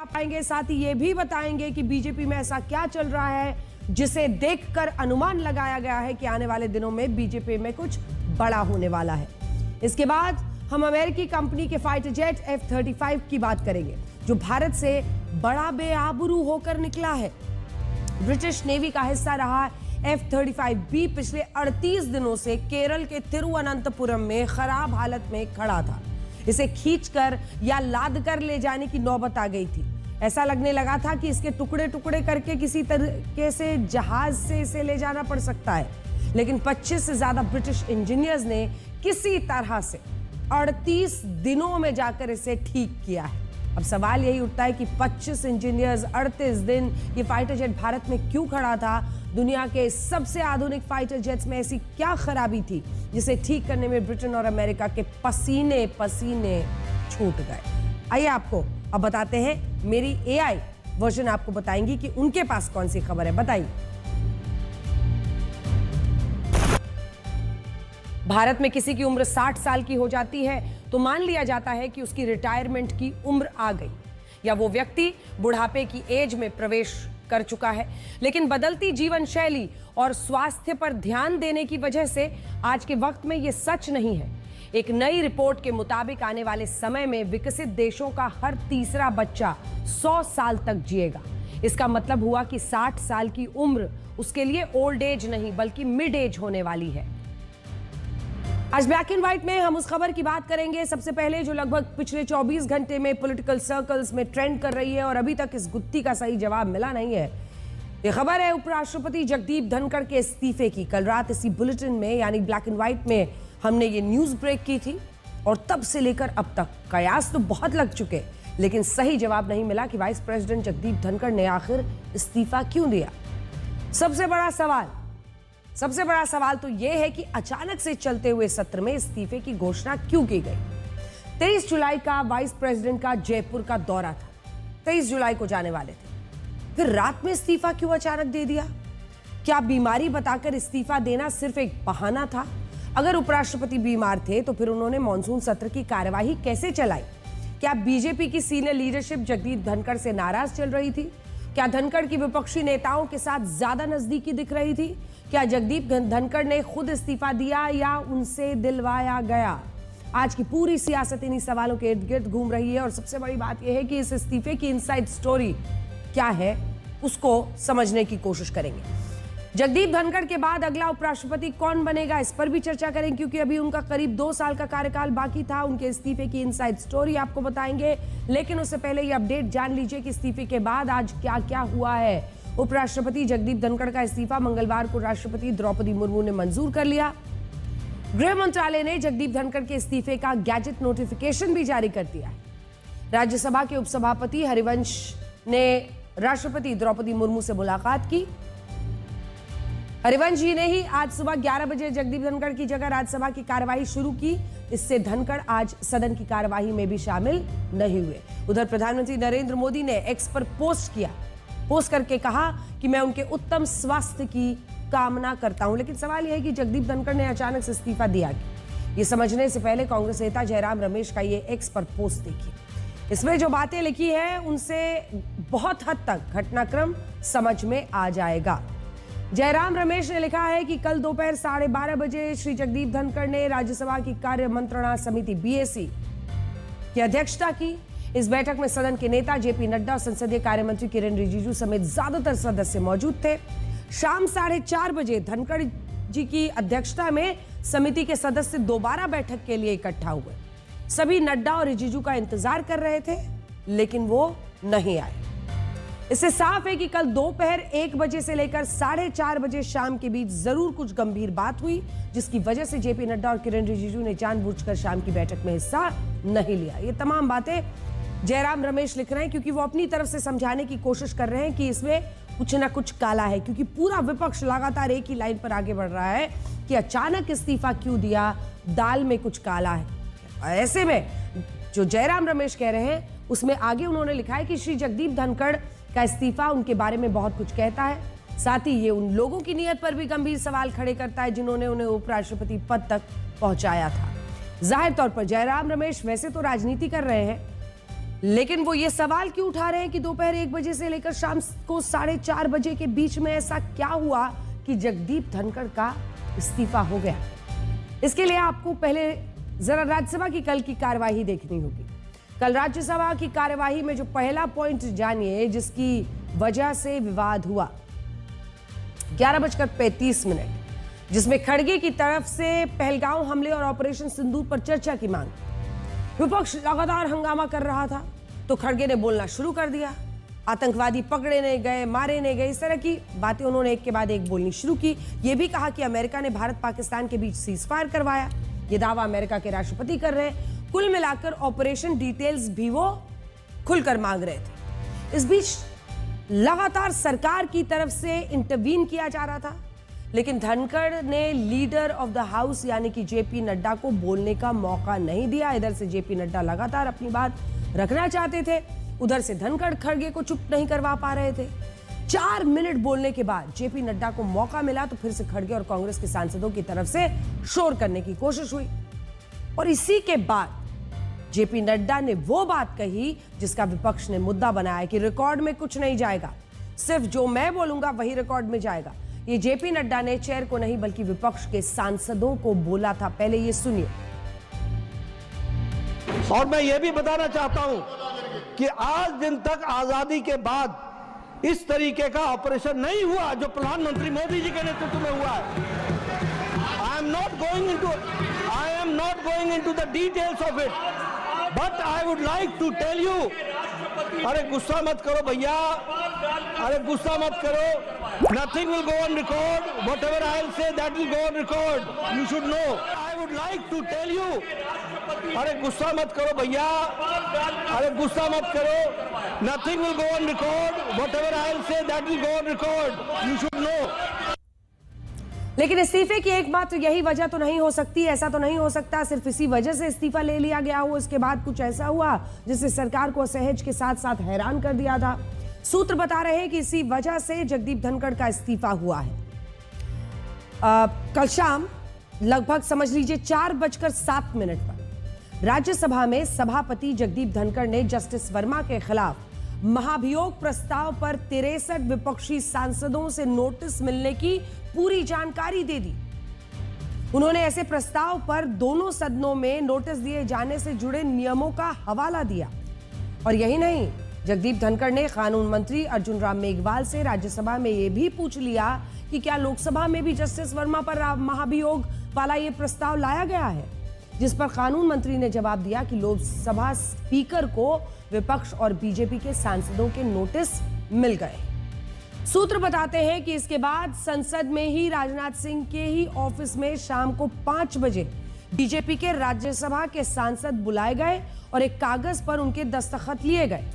पाएंगे, साथ ही ये भी बताएंगे कि बीजेपी में ऐसा क्या चल रहा है जिसे देखकर अनुमान लगाया गया है कि आने वाले दिनों में बीजेपी में कुछ बड़ा होने वाला है। इसके बाद हम अमेरिकी कंपनी के फाइटर जेट F-35 की बात करेंगे जो भारत से बड़ा बेआबरू होकर निकला है। ब्रिटिश नेवी का हिस्सा रहा F-35B पिछले 38 दिनों से केरल के तिरुवनंतपुरम में खराब हालत में खड़ा था। इसे खींचकर या लाद कर ले जाने की नौबत आ गई थी। ऐसा लगने लगा था कि इसके टुकड़े टुकड़े करके किसी तरीके से जहाज से इसे ले जाना पड़ सकता है, लेकिन 25 से ज्यादा ब्रिटिश इंजीनियर्स ने किसी तरह से 38 दिनों में जाकर इसे ठीक किया है। अब सवाल यही उठता है कि 25 इंजीनियर्स 38 दिन ये फाइटर जेट भारत में क्यों खड़ा था? दुनिया के सबसे आधुनिक फाइटर जेट्स में ऐसी क्या खराबी थी जिसे ठीक करने में ब्रिटेन और अमेरिका के पसीने पसीने छूट गए? आइए आपको अब बताते हैं, मेरी AI वर्जन आपको बताएंगी कि उनके पास कौन सी खबर है। बताइए। भारत में किसी की उम्र 60 साल की हो जाती है तो मान लिया जाता है कि उसकी रिटायरमेंट की उम्र आ गई या वो व्यक्ति बुढ़ापे की एज में प्रवेश कर चुका है। लेकिन बदलती जीवन शैली और स्वास्थ्य पर ध्यान देने की वजह से आज के वक्त में ये सच नहीं है। एक नई रिपोर्ट के मुताबिक आने वाले समय में विकसित देशों का हर तीसरा बच्चा 100 साल तक जिएगा। इसका मतलब हुआ कि 60 साल की उम्र उसके लिए ओल्ड एज नहीं बल्कि मिड एज होने वाली है। आज ब्लैक एंड व्हाइट में हम उस खबर की बात करेंगे सबसे पहले जो लगभग पिछले 24 घंटे में पॉलिटिकल सर्कल्स में ट्रेंड कर रही है और अभी तक इस गुत्थी का सही जवाब मिला नहीं है। ये खबर है उपराष्ट्रपति जगदीप धनखड़ के इस्तीफे की। कल रात इसी बुलेटिन में यानी ब्लैक एंड व्हाइट में हमने ये न्यूज ब्रेक की थी और तब से लेकर अब तक कयास तो बहुत लग चुके, लेकिन सही जवाब नहीं मिला कि वाइस प्रेसिडेंट जगदीप धनखड़ ने आखिर इस्तीफा क्यों दिया। सबसे बड़ा सवाल तो यह है कि अचानक से चलते हुए सत्र में इस्तीफे की घोषणा क्यों की गई। 23 जुलाई का वाइस प्रेसिडेंट का जयपुर का दौरा था, 23 जुलाई को जाने वाले थे, फिर रात में इस्तीफा क्यों अचानक दे दिया? क्या बीमारी बताकर इस्तीफा देना सिर्फ एक बहाना था? अगर उपराष्ट्रपति बीमार थे तो फिर उन्होंने मॉनसून सत्र की कार्यवाही कैसे चलाई? क्या बीजेपी की सीनियर लीडरशिप जगदीप धनखड़ से नाराज चल रही थी? क्या धनखड़ की विपक्षी नेताओं के साथ ज्यादा नजदीकी दिख रही थी? क्या जगदीप धनखड़ ने खुद इस्तीफा दिया या उनसे दिलवाया गया? आज की पूरी सियासत इन्हीं सवालों के इर्द गिर्द घूम रही है और सबसे बड़ी बात यह है कि इस इस्तीफे की इनसाइड स्टोरी क्या है उसको समझने की कोशिश करेंगे। जगदीप धनखड़ के बाद अगला उपराष्ट्रपति कौन बनेगा इस पर भी चर्चा करेंगे क्योंकि अभी उनका करीब 2 साल का कार्यकाल बाकी था। उनके इस्तीफे की इनसाइड स्टोरी आपको बताएंगे, लेकिन उससे पहले ये अपडेट जान लीजिए कि इस्तीफे के बाद आज क्या क्या हुआ है। उपराष्ट्रपति जगदीप धनखड़ का इस्तीफा मंगलवार को राष्ट्रपति द्रौपदी मुर्मू ने मंजूर कर लिया। गृह मंत्रालय ने जगदीप धनखड़ के इस्तीफे का गैजेट नोटिफिकेशन भी जारी कर दिया है। राज्यसभा के उपसभापति हरिवंश ने राष्ट्रपति द्रौपदी मुर्मू से मुलाकात की। हरिवंश जी ने ही आज सुबह 11 बजे जगदीप धनखड़ की जगह राज्यसभा की कार्यवाही शुरू की। इससे धनखड़ आज सदन की कार्यवाही में भी शामिल नहीं हुए। उधर प्रधानमंत्री नरेंद्र मोदी ने एक्स पर पोस्ट करके कहा कि मैं उनके उत्तम स्वास्थ्य की कामना करता हूं। लेकिन सवाल यह है कि जगदीप धनखड़ ने अचानक से इस्तीफा दिया। ये समझने से पहले कांग्रेस नेता जयराम रमेश का ये एक्स पर पोस्ट देखिए। इसमें जो बातें लिखी है उनसे बहुत हद तक घटनाक्रम समझ में आ जाएगा। जयराम रमेश ने लिखा है कि कल दोपहर 12:30 बजे श्री जगदीप धनखड़ ने राज्यसभा की कार्य मंत्रणा समिति BAC की अध्यक्षता की। इस बैठक में सदन के नेता JP नड्डा और संसदीय कार्य मंत्री किरेन रिजिजू समेत ज्यादातर सदस्य मौजूद थे। शाम 4:30 बजे धनखड़ जी की अध्यक्षता में समिति के सदस्य दोबारा बैठक के लिए इकट्ठा हुए। सभी नड्डा और रिजिजू का इंतजार कर रहे थे, लेकिन वो नहीं आए। इससे साफ है कि कल दोपहर 1 बजे से लेकर 4:30 बजे शाम के बीच जरूर कुछ गंभीर बात हुई, जिसकी वजह से JP नड्डा और किरेन रिजिजू ने जानबूझकर शाम की बैठक में हिस्सा नहीं लिया। ये तमाम बातें जयराम रमेश लिख रहे हैं क्योंकि वो अपनी तरफ से समझाने की कोशिश कर रहे हैं कि इसमें कुछ ना कुछ काला है, क्योंकि पूरा विपक्ष लगातार एक ही लाइन पर आगे बढ़ रहा है कि अचानक इस्तीफा क्यों दिया, दाल में कुछ काला है। ऐसे में जो जयराम रमेश कह रहे हैं उसमें आगे उन्होंने लिखा है कि श्री जगदीप धनखड़ का इस्तीफा उनके बारे में बहुत कुछ कहता है, साथ ही ये उन लोगों की नीयत पर भी गंभीर सवाल खड़े करता है जिन्होंने उन्हें उपराष्ट्रपति पद तक पहुंचाया था। जाहिर तौर पर जयराम रमेश वैसे तो राजनीति कर रहे हैं, लेकिन वो ये सवाल क्यों उठा रहे हैं कि दोपहर 1 बजे से लेकर शाम को 4:30 बजे के बीच में ऐसा क्या हुआ कि जगदीप धनखड़ का इस्तीफा हो गया। इसके लिए आपको पहले जरा राज्यसभा की कल की कार्यवाही देखनी होगी। कल राज्यसभा की कार्यवाही में जो पहला पॉइंट जानिए जिसकी वजह से विवाद हुआ, 11:35, जिसमें खड़गे की तरफ से पहलगांव हमले और ऑपरेशन सिंदूर पर चर्चा की मांग। विपक्ष लगातार हंगामा कर रहा था तो खड़गे ने बोलना शुरू कर दिया। आतंकवादी पकड़े नहीं गए, मारे नहीं गए, इस तरह की बातें उन्होंने एक के बाद एक बोलनी शुरू की। यह भी कहा कि अमेरिका ने भारत पाकिस्तान के बीच सीजफायर करवाया। यह दावा अमेरिका के राष्ट्रपति कर रहे हैं। कुल मिलाकर ऑपरेशन डिटेल्स भी वो खुलकर मांग रहे थे। इस बीच लगातार सरकार की तरफ से इंटरवीन किया जा रहा था, लेकिन धनखड़ ने लीडर ऑफ द हाउस यानी कि जेपी नड्डा को बोलने का मौका नहीं दिया। इधर से जेपी नड्डा लगातार अपनी बात रखना चाहते थे, उधर से धनखड़ खड़गे को चुप नहीं करवा पा रहे थे। 4 मिनट बोलने के बाद जेपी नड्डा को मौका मिला तो फिर से खड़गे और कांग्रेस के सांसदों की तरफ से शोर करने की कोशिश हुई और इसी के बाद जेपी नड्डा ने वो बात कही जिसका विपक्ष ने मुद्दा बनाया कि रिकॉर्ड में कुछ नहीं जाएगा, सिर्फ जो मैं बोलूंगा वही रिकॉर्ड में जाएगा। ये जेपी नड्डा ने चेयर को नहीं बल्कि विपक्ष के सांसदों को बोला था। पहले ये सुनिए। और मैं ये भी बताना चाहता हूं कि आज दिन तक आजादी के बाद इस तरीके का ऑपरेशन नहीं हुआ जो प्रधानमंत्री मोदी जी के नेतृत्व में हुआ है। I am not going into the details of it, but I would like to tell you. अरे गुस्सा मत करो भैया, अरे गुस्सा मत करो। Nothing will go on record. Whatever I'll say, that will go on record. You should know. I would like to tell you. अरे गुस्सा मत करो भैया, अरे गुस्सा मत करो। Nothing will go on record. Whatever I'll say, that will go on record. You should know. लेकिन इस्तीफे की एक बात तो यही वजह तो नहीं हो सकती, ऐसा तो नहीं हो सकता सिर्फ इसी वजह से इस्तीफा ले लिया गया हो। इसके बाद कुछ ऐसा हुआ जिससे सरकार को असहज के साथ साथ हैरान कर दिया था। सूत्र बता रहे हैं कि इसी वजह से जगदीप धनखड़ का इस्तीफा हुआ है। कल शाम लगभग समझ लीजिए 4:07 पर राज्यसभा में सभापति जगदीप धनखड़ ने जस्टिस वर्मा के खिलाफ महाभियोग प्रस्ताव पर 63 विपक्षी सांसदों से नोटिस मिलने की पूरी जानकारी दे दी। उन्होंने ऐसे प्रस्ताव पर दोनों सदनों में नोटिस दिए जाने से जुड़े नियमों का हवाला दिया। और यही नहीं, जगदीप धनखड़ ने कानून मंत्री अर्जुन राम मेघवाल से राज्यसभा में यह भी पूछ लिया कि क्या लोकसभा में भी जस्टिस वर्मा पर महाभियोग वाला यह प्रस्ताव लाया गया है, जिस पर कानून मंत्री ने जवाब दिया कि लोकसभा स्पीकर को विपक्ष और बीजेपी के सांसदों के नोटिस मिल गए। सूत्र बताते हैं कि इसके बाद संसद में ही राजनाथ सिंह के ही ऑफिस में शाम को 5 बजे बीजेपी के राज्यसभा के सांसद बुलाए गए और एक कागज पर उनके दस्तखत लिए गए।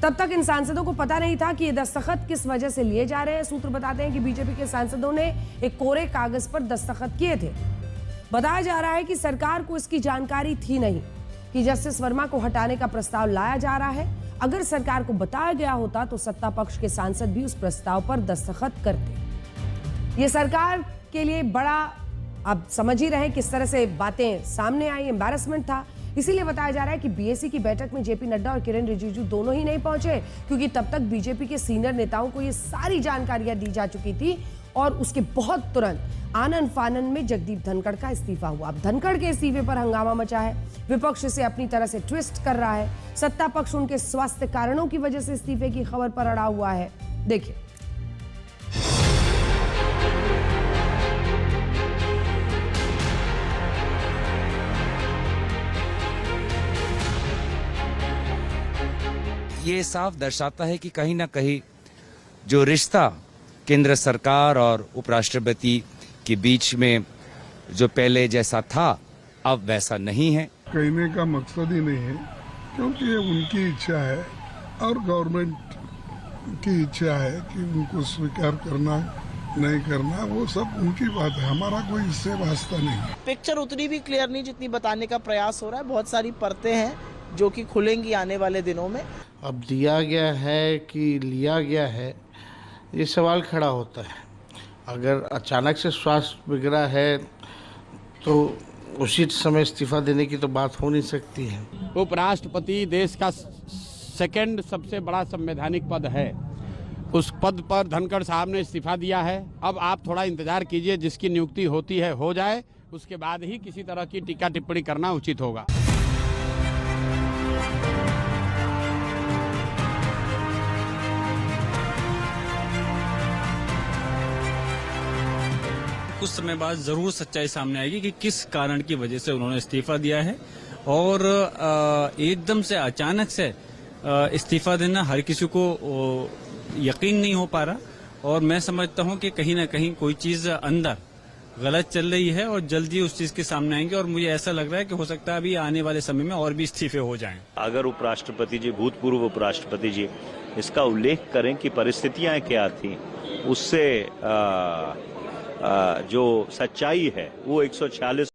तब तक इन सांसदों को पता नहीं था कि ये दस्तखत किस वजह से लिए जा रहे हैं। सूत्र बताते हैं कि बीजेपी के सांसदों ने एक कोरे कागज पर दस्तखत किए थे। बताया जा रहा है कि सरकार को इसकी जानकारी थी नहीं कि जस्टिस वर्मा को हटाने का प्रस्ताव लाया जा रहा है। अगर सरकार को बताया गया होता तो सत्ता पक्ष के सांसद भी उस प्रस्ताव पर दस्तखत करते। ये सरकार के लिए बड़ा, आप समझ ही रहे किस तरह से बातें सामने आई, एम्बैरेसमेंट था। इसीलिए बताया जा रहा है कि बीएससी की बैठक में जेपी नड्डा और किरेन रिजिजू दोनों ही नहीं पहुंचे, क्योंकि तब तक बीजेपी के सीनियर नेताओं को ये सारी जानकारियां दी जा चुकी थी और उसके बहुत तुरंत आनन फानन में जगदीप धनखड़ का इस्तीफा हुआ। अब धनखड़ के इस्तीफे पर हंगामा मचा है, विपक्ष इसे अपनी तरह से ट्विस्ट कर रहा है। सत्ता पक्ष उनके स्वास्थ्य कारणों की वजह से इस्तीफे की खबर पर अड़ा हुआ है। देखिए, ये साफ दर्शाता है कि कहीं ना कहीं जो रिश्ता केंद्र सरकार और उपराष्ट्रपति के बीच में जो पहले जैसा था अब वैसा नहीं है। कहने का मकसद ही नहीं है, क्योंकि ये उनकी इच्छा है और गवर्नमेंट की इच्छा है कि उनको स्वीकार करना नहीं करना, वो सब उनकी बात है, हमारा कोई इससे वास्ता नहीं। पिक्चर उतनी भी क्लियर नहीं जितनी बताने का प्रयास हो रहा है। बहुत सारी परतें हैं जो कि खुलेंगी आने वाले दिनों में। अब दिया गया है कि लिया गया है, ये सवाल खड़ा होता है। अगर अचानक से स्वास्थ्य बिगड़ा है तो उचित समय इस्तीफा देने की तो बात हो नहीं सकती है। उपराष्ट्रपति देश का सेकंड सबसे बड़ा संवैधानिक पद है। उस पद पर धनखड़ साहब ने इस्तीफा दिया है। अब आप थोड़ा इंतजार कीजिए, जिसकी नियुक्ति होती है हो जाए, उसके बाद ही किसी तरह की टीका टिप्पणी करना उचित होगा। कुछ समय बाद जरूर सच्चाई सामने आएगी कि किस कारण की वजह से उन्होंने इस्तीफा दिया है। और एकदम से अचानक से इस्तीफा देना हर किसी को यकीन नहीं हो पा रहा, और मैं समझता हूं कि कहीं ना कहीं कोई चीज अंदर गलत चल रही है और जल्दी उस चीज के सामने आएंगे। और मुझे ऐसा लग रहा है कि हो सकता है अभी आने वाले समय में और भी इस्तीफे हो जाएं। अगर उपराष्ट्रपति जी, भूतपूर्व उपराष्ट्रपति जी इसका उल्लेख करें कि परिस्थितियां क्या थी, उससे जो सच्चाई है वो 146